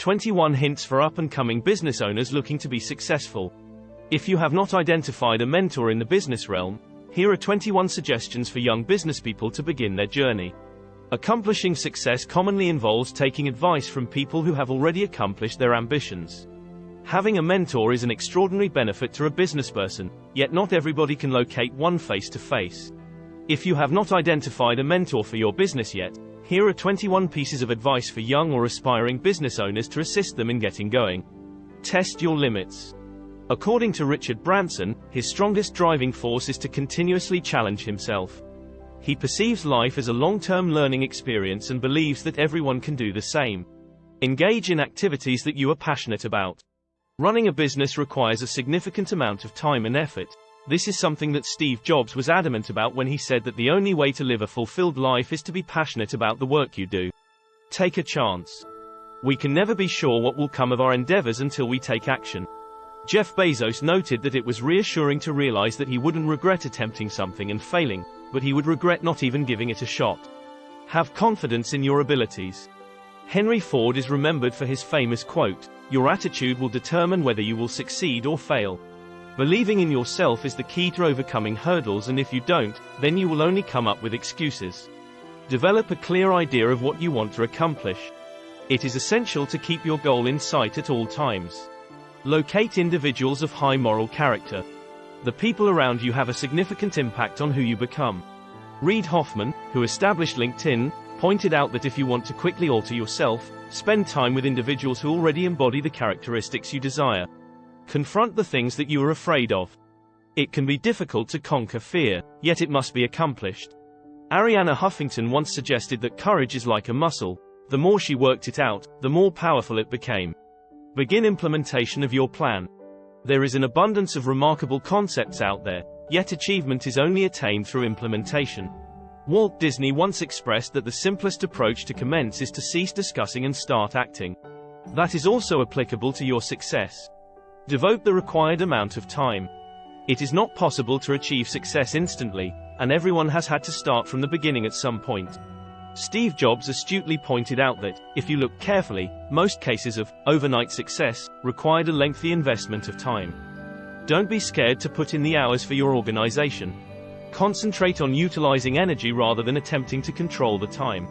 21 hints for up-and-coming business owners looking to be successful. If you have not identified a mentor in the business realm, here are 21 suggestions for young businesspeople to begin their journey. Accomplishing success commonly involves taking advice from people who have already accomplished their ambitions. Having a mentor is an extraordinary benefit to a businessperson, yet not everybody can locate one face-to-face. If you have not identified a mentor for your business yet, here are 21 pieces of advice for young or aspiring business owners to assist them in getting going. Test your limits. According to Richard Branson, his strongest driving force is to continuously challenge himself. He perceives life as a long-term learning experience and believes that everyone can do the same. Engage in activities that you are passionate about. Running a business requires a significant amount of time and effort. This is something that Steve Jobs was adamant about when he said that the only way to live a fulfilled life is to be passionate about the work you do. Take a chance. We can never be sure what will come of our endeavors until we take action. Jeff Bezos noted that it was reassuring to realize that he wouldn't regret attempting something and failing, but he would regret not even giving it a shot. Have confidence in your abilities. Henry Ford is remembered for his famous quote, "Your attitude will determine whether you will succeed or fail." Believing in yourself is the key to overcoming hurdles, and if you don't, then you will only come up with excuses. Develop a clear idea of what you want to accomplish. It is essential to keep your goal in sight at all times. Locate individuals of high moral character. The people around you have a significant impact on who you become. Reid Hoffman, who established LinkedIn, pointed out that if you want to quickly alter yourself, spend time with individuals who already embody the characteristics you desire. Confront the things that you are afraid of. It can be difficult to conquer fear, yet it must be accomplished. Arianna Huffington once suggested that courage is like a muscle. The more she worked it out, the more powerful it became. Begin implementation of your plan. There is an abundance of remarkable concepts out there, yet achievement is only attained through implementation. Walt Disney once expressed that the simplest approach to commence is to cease discussing and start acting. That is also applicable to your success. Devote the required amount of time. It is not possible to achieve success instantly, and everyone has had to start from the beginning at some point. Steve Jobs astutely pointed out that, if you look carefully, most cases of overnight success required a lengthy investment of time. Don't be scared to put in the hours for your organization. Concentrate on utilizing energy rather than attempting to control the time.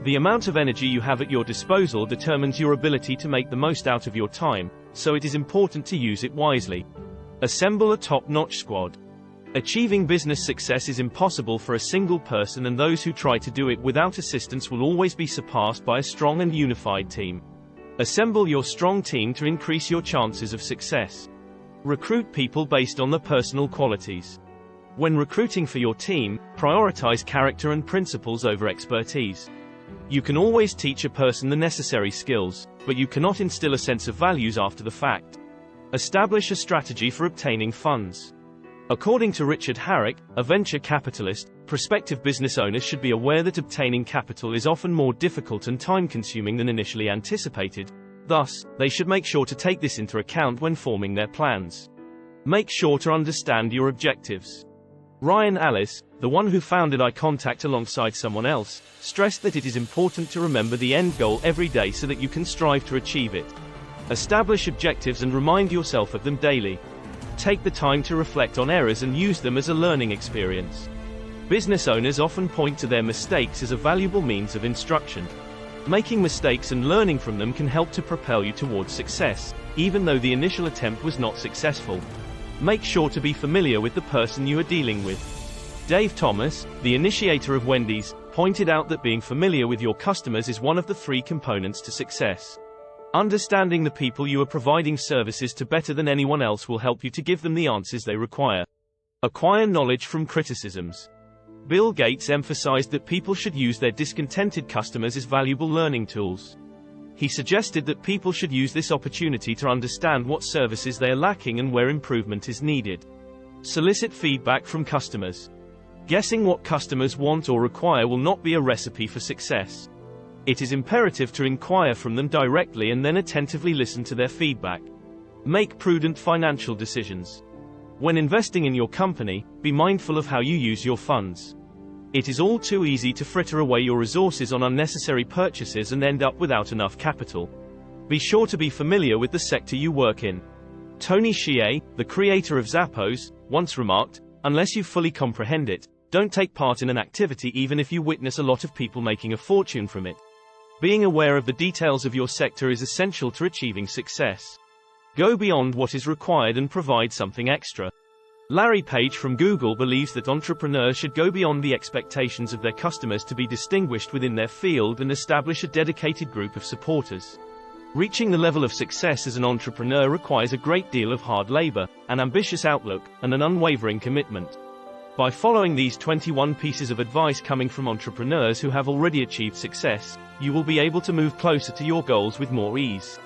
The amount of energy you have at your disposal determines your ability to make the most out of your time, so it is important to use it wisely. Assemble a top-notch squad. Achieving business success is impossible for a single person, and those who try to do it without assistance will always be surpassed by a strong and unified team. Assemble your strong team to increase your chances of success. Recruit people based on their personal qualities. When recruiting for your team, prioritize character and principles over expertise. You can always teach a person the necessary skills, but you cannot instill a sense of values after the fact. Establish a strategy for obtaining funds. According to Richard Harrick, a venture capitalist, prospective business owners should be aware that obtaining capital is often more difficult and time-consuming than initially anticipated. Thus, they should make sure to take this into account when forming their plans. Make sure to understand your objectives. Ryan Ellis, the one who founded iContact alongside someone else, stressed that it is important to remember the end goal every day so that you can strive to achieve it. Establish objectives and remind yourself of them daily. Take the time to reflect on errors and use them as a learning experience. Business owners often point to their mistakes as a valuable means of instruction. Making mistakes and learning from them can help to propel you towards success, even though the initial attempt was not successful. Make sure to be familiar with the person you are dealing with. Dave Thomas, the initiator of Wendy's, pointed out that being familiar with your customers is one of the 3 components to success. Understanding the people you are providing services to better than anyone else will help you to give them the answers they require. Acquire knowledge from criticisms. Bill Gates emphasized that people should use their discontented customers as valuable learning tools. He suggested that people should use this opportunity to understand what services they are lacking and where improvement is needed. Solicit feedback from customers. Guessing what customers want or require will not be a recipe for success. It is imperative to inquire from them directly and then attentively listen to their feedback. Make prudent financial decisions. When investing in your company, be mindful of how you use your funds. It is all too easy to fritter away your resources on unnecessary purchases and end up without enough capital. Be sure to be familiar with the sector you work in. Tony Hsieh, the creator of Zappos, once remarked, "Unless you fully comprehend it, don't take part in an activity even if you witness a lot of people making a fortune from it." Being aware of the details of your sector is essential to achieving success. Go beyond what is required and provide something extra. Larry Page from Google believes that entrepreneurs should go beyond the expectations of their customers to be distinguished within their field and establish a dedicated group of supporters. Reaching the level of success as an entrepreneur requires a great deal of hard labor, an ambitious outlook, and an unwavering commitment. By following these 21 pieces of advice coming from entrepreneurs who have already achieved success, you will be able to move closer to your goals with more ease.